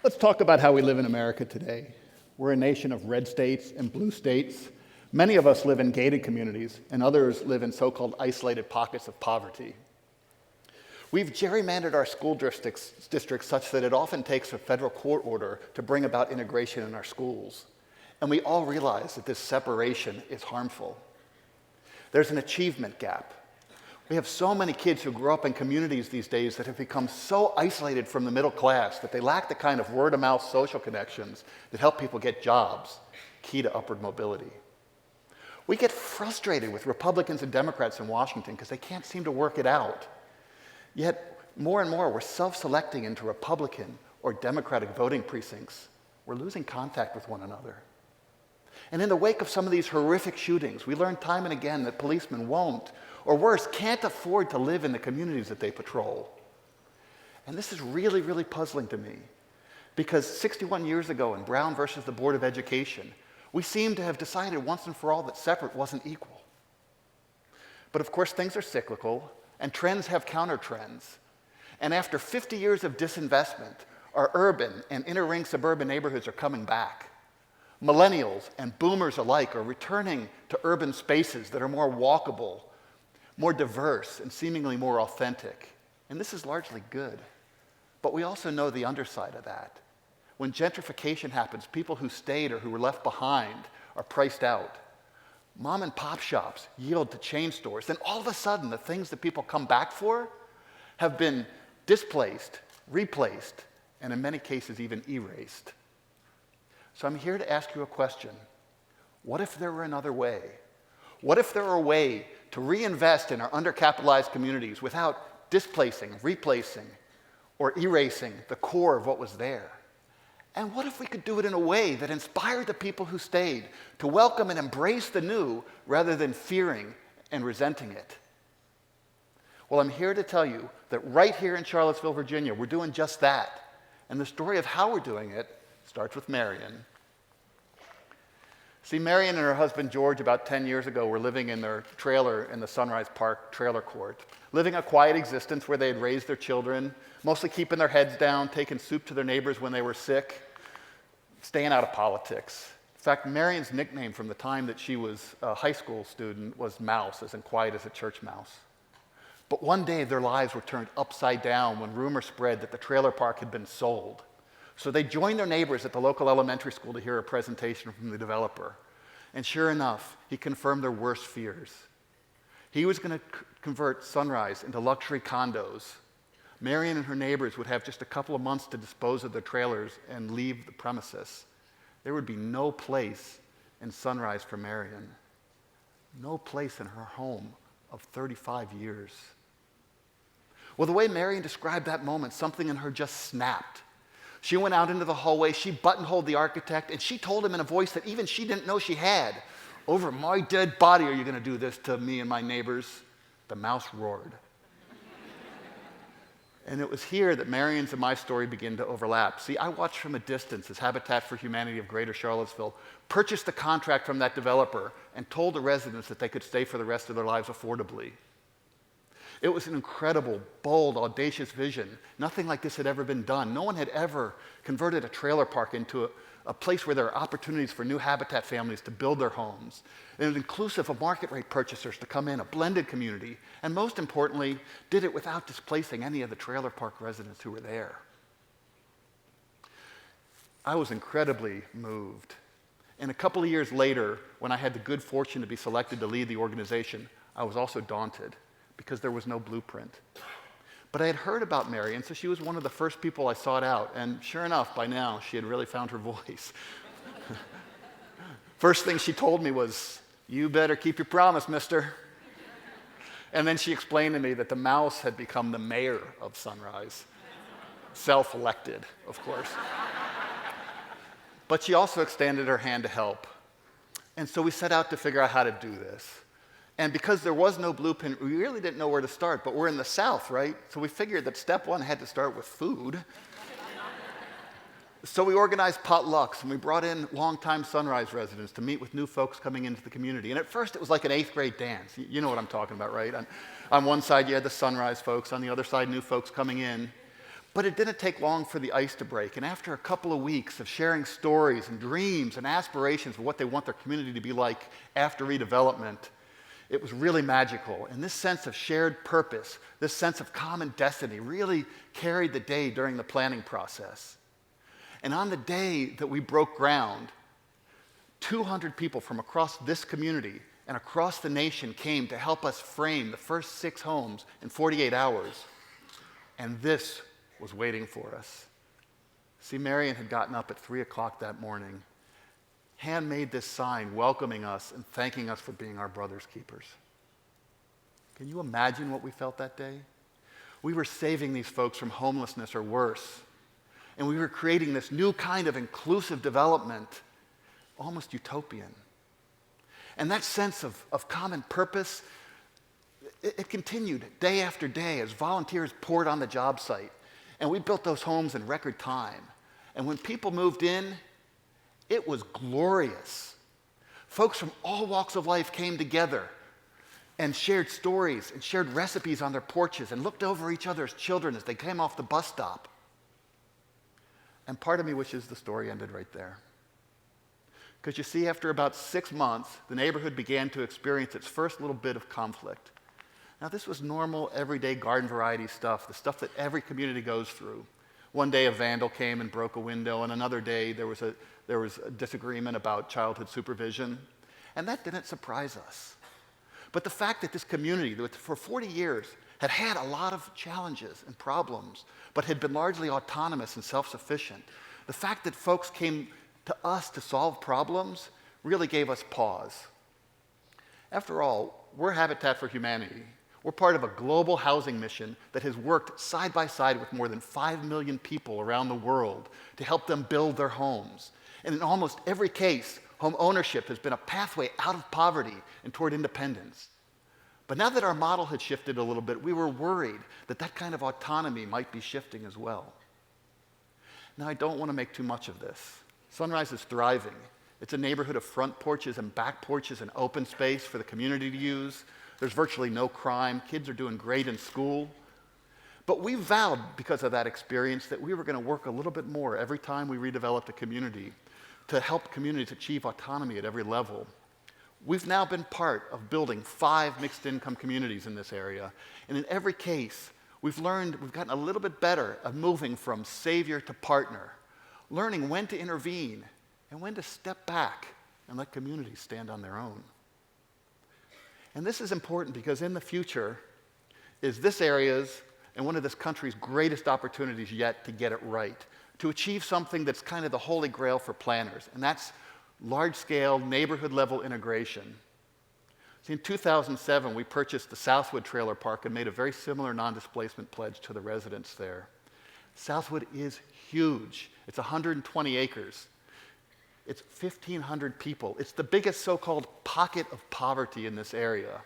Let's talk about how we live in America today. We're a nation of red states and blue states. Many of us live in gated communities, and others live in so-called isolated pockets of poverty. We've gerrymandered our school districts such that it often takes a federal court order to bring about integration in our schools. And we all realize that this separation is harmful. There's an achievement gap. We have so many kids who grow up in communities these days that have become so isolated from the middle class that they lack the kind of word-of-mouth social connections that help people get jobs, key to upward mobility. We get frustrated with Republicans and Democrats in Washington because they can't seem to work it out. Yet, more and more, we're self-selecting into Republican or Democratic voting precincts. We're losing contact with one another. And in the wake of some of these horrific shootings, we learn time and again that policemen won't, or worse, can't afford to live in the communities that they patrol. And this is really, really puzzling to me, because 61 years ago in Brown versus the Board of Education, we seem to have decided once and for all that separate wasn't equal. But of course, things are cyclical, and trends have counter-trends. And after 50 years of disinvestment, our urban and inner-ring suburban neighborhoods are coming back. Millennials and boomers alike are returning to urban spaces that are more walkable, more diverse, and seemingly more authentic. And this is largely good. But we also know the underside of that. When gentrification happens, people who stayed or who were left behind are priced out. Mom and pop shops yield to chain stores. Then all of a sudden, the things that people come back for have been displaced, replaced, and in many cases even erased. So I'm here to ask you a question. What if there were another way? What if there were a way to reinvest in our undercapitalized communities without displacing, replacing, or erasing the core of what was there? And what if we could do it in a way that inspired the people who stayed to welcome and embrace the new rather than fearing and resenting it? Well, I'm here to tell you that right here in Charlottesville, Virginia, we're doing just that. And the story of how we're doing it starts with Marion. See, Marion and her husband George, about 10 years ago, were living in their trailer in the Sunrise Park trailer court, living a quiet existence where they had raised their children, mostly keeping their heads down, taking soup to their neighbors when they were sick, staying out of politics. In fact, Marion's nickname from the time that she was a high school student was Mouse, as in quiet as a church mouse. But one day, their lives were turned upside down when rumor spread that the trailer park had been sold. So they joined their neighbors at the local elementary school to hear a presentation from the developer. And sure enough, he confirmed their worst fears. He was going to convert Sunrise into luxury condos. Marion and her neighbors would have just a couple of months to dispose of their trailers and leave the premises. There would be no place in Sunrise for Marion. No place in her home of 35 years. Well, the way Marion described that moment, something in her just snapped. She went out into the hallway, she buttonholed the architect, and she told him in a voice that even she didn't know she had, "Over my dead body are you going to do this to me and my neighbors?" The mouse roared. And it was here that Marion's and my story begin to overlap. See, I watched from a distance as Habitat for Humanity of Greater Charlottesville purchased the contract from that developer and told the residents that they could stay for the rest of their lives affordably. It was an incredible, bold, audacious vision. Nothing like this had ever been done. No one had ever converted a trailer park into a place where there are opportunities for new habitat families to build their homes. It was inclusive of market rate purchasers to come in, a blended community, and most importantly, did it without displacing any of the trailer park residents who were there. I was incredibly moved. And a couple of years later, when I had the good fortune to be selected to lead the organization, I was also daunted, because there was no blueprint. But I had heard about Marion, so she was one of the first people I sought out, and sure enough, by now, she had really found her voice. First thing she told me was, "You better keep your promise, mister." And then she explained to me that the mouse had become the mayor of Sunrise. Self-elected, of course. But she also extended her hand to help. And so we set out to figure out how to do this. And because there was no blueprint, we really didn't know where to start, but we're in the South, right? So we figured that step one had to start with food. So we organized potlucks, and we brought in longtime Sunrise residents to meet with new folks coming into the community. And at first, it was like an 8th grade dance. You know what I'm talking about, right? On one side, you had the Sunrise folks. On the other side, new folks coming in. But it didn't take long for the ice to break. And after a couple of weeks of sharing stories and dreams and aspirations of what they want their community to be like after redevelopment, it was really magical. And this sense of shared purpose, this sense of common destiny really carried the day during the planning process. And on the day that we broke ground, 200 people from across this community and across the nation came to help us frame the first 6 homes in 48 hours. And this was waiting for us. See, Marion had gotten up at 3 o'clock that morning, handmade this sign welcoming us and thanking us for being our brother's keepers. Can you imagine what we felt that day? We were saving these folks from homelessness or worse. And we were creating this new kind of inclusive development, almost utopian. And that sense of common purpose, it continued day after day as volunteers poured on the job site. And we built those homes in record time. And when people moved in, it was glorious. Folks from all walks of life came together and shared stories and shared recipes on their porches and looked over each other's children as they came off the bus stop. And part of me wishes the story ended right there. Because you see, after about 6 months, the neighborhood began to experience its first little bit of conflict. Now, this was normal, everyday garden variety stuff, the stuff that every community goes through. One day, a vandal came and broke a window, and another day, there was a disagreement about childhood supervision. And that didn't surprise us. But the fact that this community, that for 40 years, had had a lot of challenges and problems, but had been largely autonomous and self-sufficient, the fact that folks came to us to solve problems really gave us pause. After all, we're Habitat for Humanity. We're part of a global housing mission that has worked side by side with more than 5 million people around the world to help them build their homes. And in almost every case, home ownership has been a pathway out of poverty and toward independence. But now that our model had shifted a little bit, we were worried that that kind of autonomy might be shifting as well. Now, I don't want to make too much of this. Sunrise is thriving. It's a neighborhood of front porches and back porches and open space for the community to use. There's virtually no crime. Kids are doing great in school. But we vowed, because of that experience, that we were going to work a little bit more every time we redeveloped a community to help communities achieve autonomy at every level. We've now been part of building 5 mixed-income communities in this area. And in every case, we've gotten a little bit better at moving from savior to partner, learning when to intervene and when to step back and let communities stand on their own. And this is important because in the future is this area's and one of this country's greatest opportunities yet to get it right, to achieve something that's kind of the holy grail for planners, and that's large-scale, neighborhood-level integration. See, in 2007, we purchased the Southwood trailer park and made a very similar non-displacement pledge to the residents there. Southwood is huge. It's 120 acres. It's 1,500 people. It's the biggest so-called pocket of poverty in this area.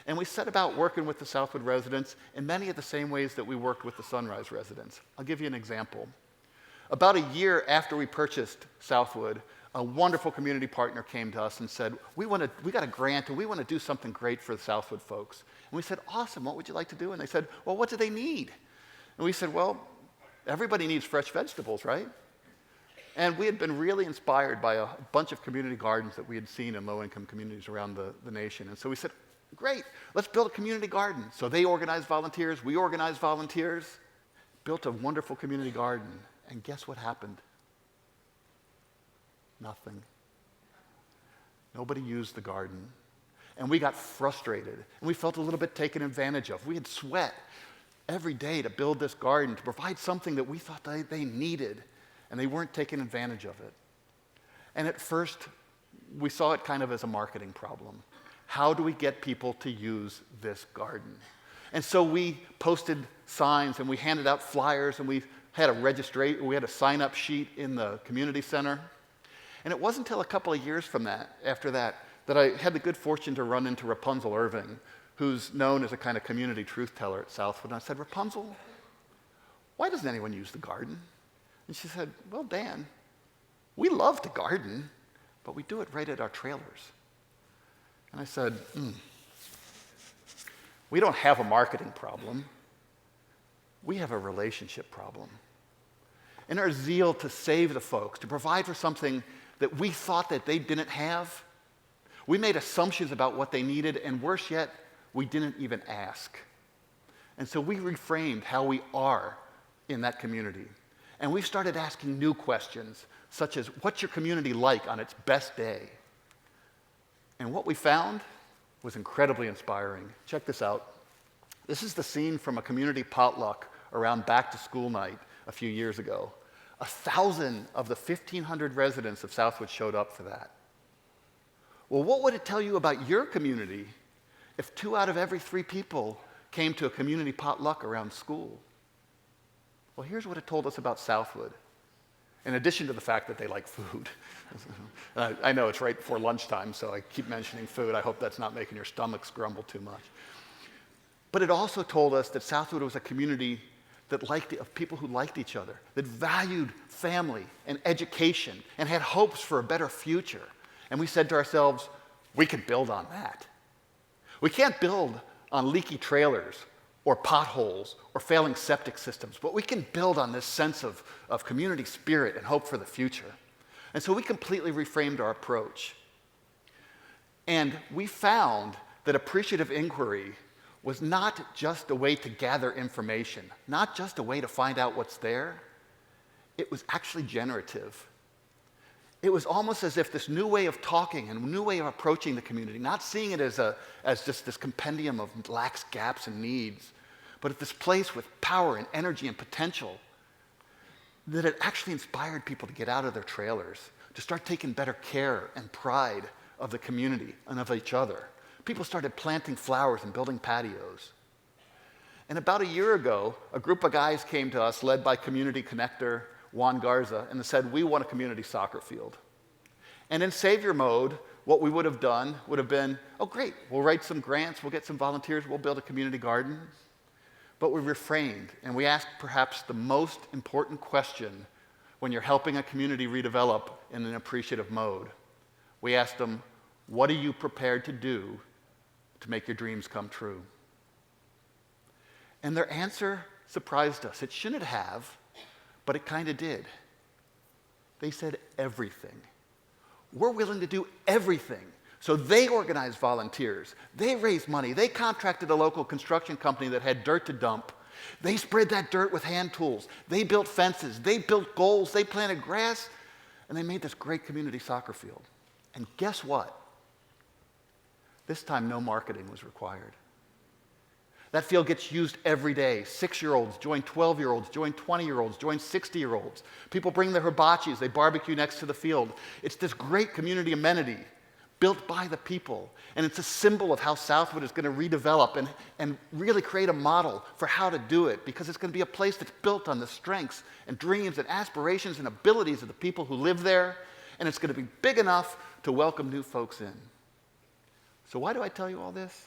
And we set about working with the Southwood residents in many of the same ways that we worked with the Sunrise residents. I'll give you an example. About a year after we purchased Southwood, a wonderful community partner came to us and said, we got a grant and we want to do something great for the Southwood folks. And we said, awesome, what would you like to do? And they said, well, what do they need? And we said, well, everybody needs fresh vegetables, right? And we had been really inspired by a bunch of community gardens that we had seen in low-income communities around the nation. And so we said, great, let's build a community garden. So they organized volunteers, we organized volunteers, built a wonderful community garden. And guess what happened? Nothing. Nobody used the garden. And we got frustrated. And we felt a little bit taken advantage of. We had sweat every day to build this garden, to provide something that we thought they needed. And they weren't taking advantage of it. And at first, we saw it kind of as a marketing problem. How do we get people to use this garden? And so we posted signs and we handed out flyers and we had a sign-up sheet in the community center. And it wasn't until a couple of years after that, I had the good fortune to run into Rapunzel Irving, who's known as a kind of community truth teller at Southwood. And I said, Rapunzel, why doesn't anyone use the garden? And she said, well, Dan, we love to garden, but we do it right at our trailers. And I said, we don't have a marketing problem. we have a relationship problem. In our zeal to save the folks, to provide for something that we thought that they didn't have, we made assumptions about what they needed, and worse yet, we didn't even ask. And so we reframed how we are in that community. And we started asking new questions, such as, what's your community like on its best day? And what we found was incredibly inspiring. Check this out. This is the scene from a community potluck around back-to-school night a few years ago. 1,000 of the 1,500 residents of Southwood showed up for that. Well, what would it tell you about your community if 2 out of every 3 people came to a community potluck around school? Well, here's what it told us about Southwood, in addition to the fact that they like food. I know it's right before lunchtime, so I keep mentioning food. I hope that's not making your stomachs grumble too much. But it also told us that Southwood was a community of people who liked each other, that valued family and education and had hopes for a better future. And we said to ourselves, we can build on that. We can't build on leaky trailers or potholes or failing septic systems, but we can build on this sense of community spirit and hope for the future. And so we completely reframed our approach. And we found that appreciative inquiry was not just a way to gather information, not just a way to find out what's there. It was actually generative. It was almost as if this new way of talking and new way of approaching the community, not seeing it as just this compendium of lax gaps and needs, but at this place with power and energy and potential, that it actually inspired people to get out of their trailers, to start taking better care and pride of the community and of each other. People started planting flowers and building patios. And about a year ago, a group of guys came to us, led by community connector Juan Garza, and said, we want a community soccer field. And in savior mode, what we would have done would have been, oh great, we'll write some grants, we'll get some volunteers, we'll build a community garden. But we refrained, and we asked perhaps the most important question when you're helping a community redevelop in an appreciative mode. We asked them, what are you prepared to do to make your dreams come true? And their answer surprised us. It shouldn't have, but it kind of did. They said everything. We're willing to do everything. So they organized volunteers. They raised money. They contracted a local construction company that had dirt to dump. They spread that dirt with hand tools. They built fences. They built goals. They planted grass. And they made this great community soccer field. And guess what? This time, no marketing was required. That field gets used every day. 6-year-olds join 12-year-olds, join 20-year-olds, join 60-year-olds. People bring their hibachis. They barbecue next to the field. It's this great community amenity built by the people. And it's a symbol of how Southwood is going to redevelop and really create a model for how to do it, because it's going to be a place that's built on the strengths and dreams and aspirations and abilities of the people who live there, and it's going to be big enough to welcome new folks in. So why do I tell you all this?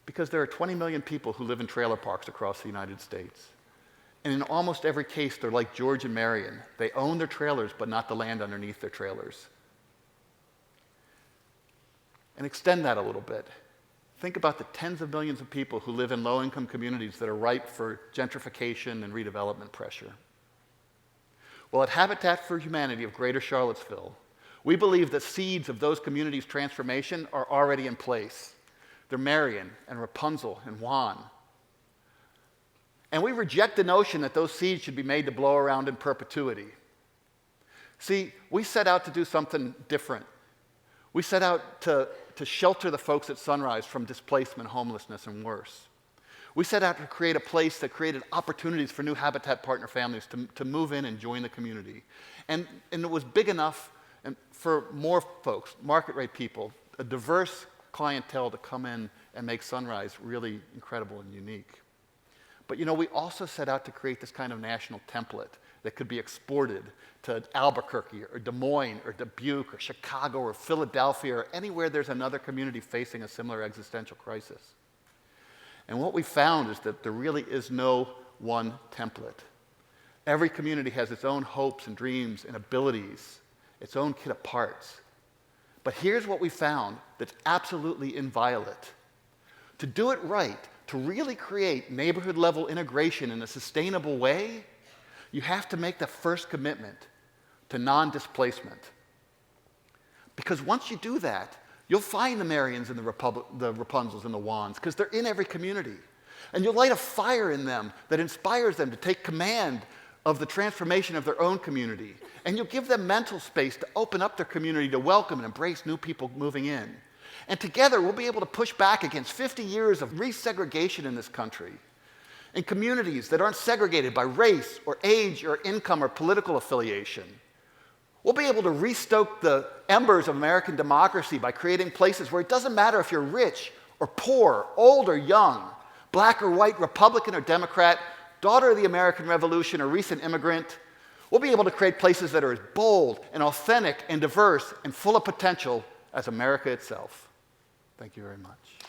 Because there are 20 million people who live in trailer parks across the United States. And in almost every case, they're like George and Marion. They own their trailers, but not the land underneath their trailers. And extend that a little bit. Think about the tens of millions of people who live in low-income communities that are ripe for gentrification and redevelopment pressure. Well, at Habitat for Humanity of Greater Charlottesville, we believe that seeds of those communities' transformation are already in place. They're Marion and Rapunzel and Juan. And we reject the notion that those seeds should be made to blow around in perpetuity. See, we set out to do something different. We set out to shelter the folks at Sunrise from displacement, homelessness, and worse. We set out to create a place that created opportunities for new Habitat partner families to move in and join the community. And it was big enough for more folks, market rate people, a diverse clientele to come in and make Sunrise really incredible and unique. But we also set out to create this kind of national template that could be exported to Albuquerque or Des Moines or Dubuque or Chicago or Philadelphia or anywhere there's another community facing a similar existential crisis. And what we found is that there really is no one template. Every community has its own hopes and dreams and abilities, its own kit of parts. But here's what we found that's absolutely inviolate. To do it right, to really create neighborhood-level integration in a sustainable way, you have to make the first commitment to non-displacement. Because once you do that, you'll find the Marians and the Rapunzels and the Wands, because they're in every community. And you'll light a fire in them that inspires them to take command of the transformation of their own community. And you'll give them mental space to open up their community to welcome and embrace new people moving in. And together, we'll be able to push back against 50 years of resegregation in this country. In communities that aren't segregated by race or age or income or political affiliation. We'll be able to restoke the embers of American democracy by creating places where it doesn't matter if you're rich or poor, old or young, black or white, Republican or Democrat, daughter of the American Revolution or recent immigrant. We'll be able to create places that are as bold and authentic and diverse and full of potential as America itself. Thank you very much.